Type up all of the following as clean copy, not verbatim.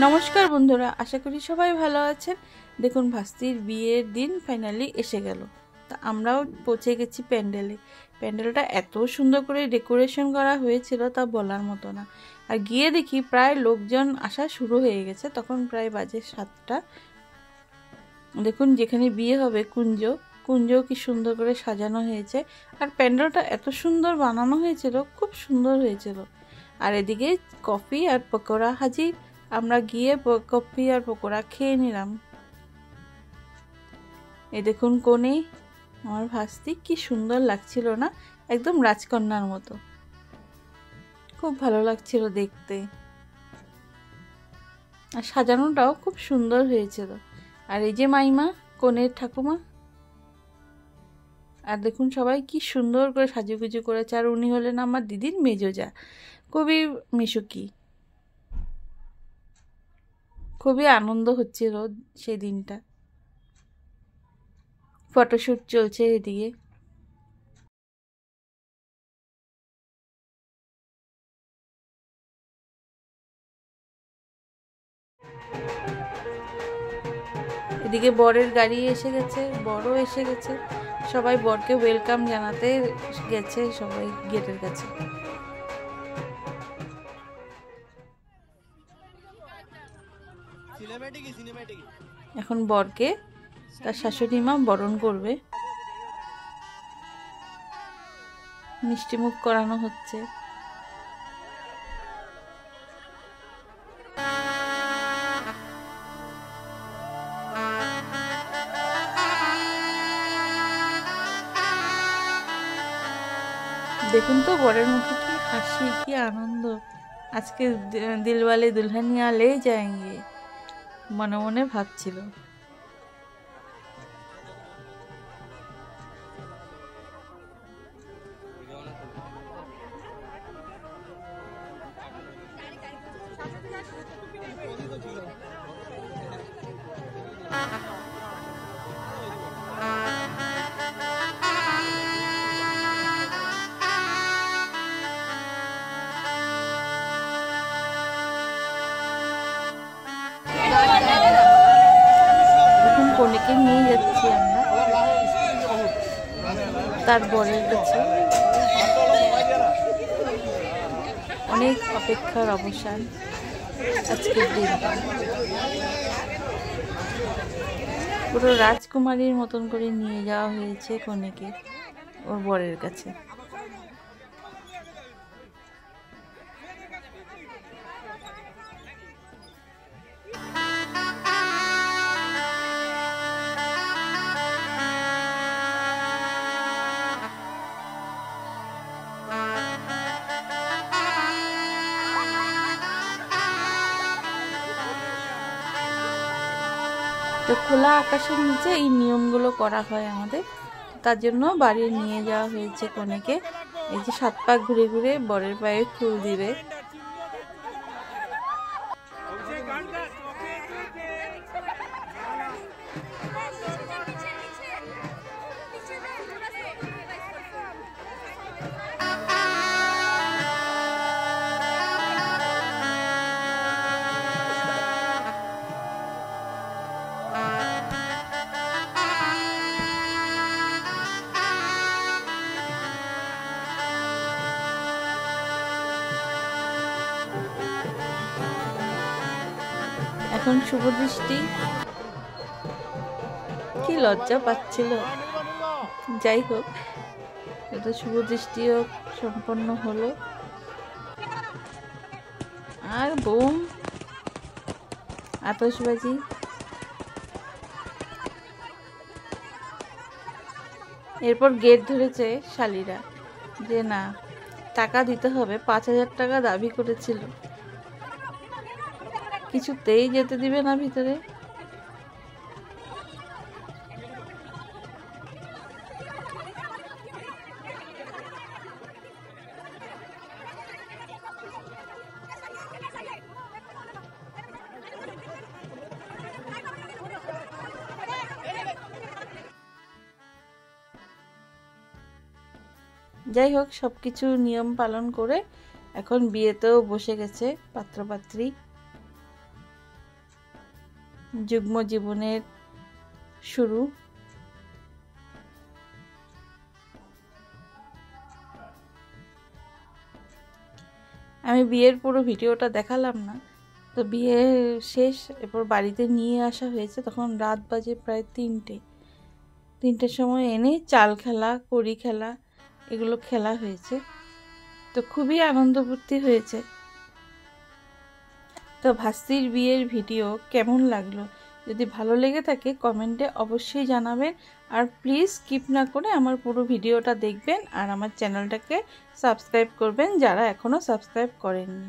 নমস্কার বন্ধুরা, আশা করি সবাই ভালো আছেন। দেখুন, ভাস্তির বিয়ের দিন ফাইনালি এসে গেল। তা আমরাও পৌঁছে গেছি প্যান্ডেলে। প্যান্ডেলটা এত সুন্দর করে ডেকোরেশন করা হয়েছিল তা বলার মতো না। আর গিয়ে দেখি প্রায় লোকজন আসা শুরু হয়ে গেছে, তখন প্রায় বাজে 7টা। দেখুন, যেখানে বিয়ে হবে কুঞ্জ কি সুন্দর করে সাজানো হয়েছে। আর প্যান্ডেলটা এত সুন্দর বানানো হয়েছিল, খুব সুন্দর হয়েছিল। আর এদিকে কফি আর পকোড়া হাজির। আমরা গিয়ে কফি আর পকোড়া খেয়ে নিলাম। এই দেখুন কোণে আমার ভাস্তি, কি সুন্দর লাগছিল না, একদম রাজকন্যার মতো। খুব ভালো লাগছিল দেখতে, আর সাজানোটাও খুব সুন্দর হয়েছিল। আর এই যে মাইমা, কোণের ঠাকুমা। আর দেখুন সবাই কি সুন্দর করে সাজুগুজু করেছে। আর উনি হলেন আমার দিদির মেজোজা, খুবই মিশুকি। খুবই আনন্দ হচ্ছিল সেই দিনটা। ফটোশ্যুট চলছে এদিকে। এদিকে বরের গাড়ি এসে গেছে, বরও এসে গেছে। সবাই বরকে ওয়েলকাম জানাতে গেছে সবাই গেটের কাছে। এখন বরকে তার শাশুড়ি মা বরণ করবে, মিষ্টি মুখ করানো হচ্ছে। দেখুন তো বরের মুখে কি হাসি, কি আনন্দ। আজকে দিলওয়ালে দুলহানিয়া লে যায়েঙ্গে মনে মনে ভাবছিল। এখন কনেকে নিয়ে যাচ্ছি আমরা তার বরের কাছে। অনেক অপেক্ষার অবসান আজকের দিনটা। পুরো রাজকুমারীর মতন করে নিয়ে যাওয়া হয়েছে কনেকে ওর বরের কাছে। তো খোলা আকাশের নিচে এই নিয়মগুলো করা হয় আমাদের, তার জন্য বাড়ি নিয়ে যাওয়া হয়েছে কনেকে। এই যে 7 পা ঘুরে ঘুরে বরের পায়ে ফুল দিবে। এখন শুভ দৃষ্টি, কি লজ্জা পাচ্ছিল। যাই হোক, এটা শুভ দৃষ্টিও সম্পন্ন হলো। আর বোম, আতশবাজি। এরপর গেট ধরেছে শালিরা যে না, টাকা দিতে হবে। 5000 টাকা দাবি করেছিল, কিছুতেই যেতে দিবে না ভিতরে। যাই হোক, সবকিছু নিয়ম পালন করে এখন বিয়েতেও বসে গেছে পাত্রপাত্রী। যুগ্ম জীবনের শুরু। আমি বিয়ের পুরো ভিডিওটা দেখালাম না, তো বিয়ে শেষ, এরপর বাড়িতে নিয়ে আসা হয়েছে, তখন রাত বাজে প্রায় 3টের সময় এনে চাল খেলা, কড়ি খেলা এগুলো খেলা হয়েছে। তো খুবই আনন্দ ফুর্তি হয়েছে। তো ভাস্তির বিয়ের ভিডিও কেমন লাগলো, যদি ভালো লেগে থাকে কমেন্টে অবশ্যই জানাবেন। আর প্লিজ স্কিপ না করে আমার পুরো ভিডিওটা দেখবেন আর আমার চ্যানেলটাকে সাবস্ক্রাইব করবেন যারা এখনও সাবস্ক্রাইব করেননি।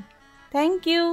Thank you.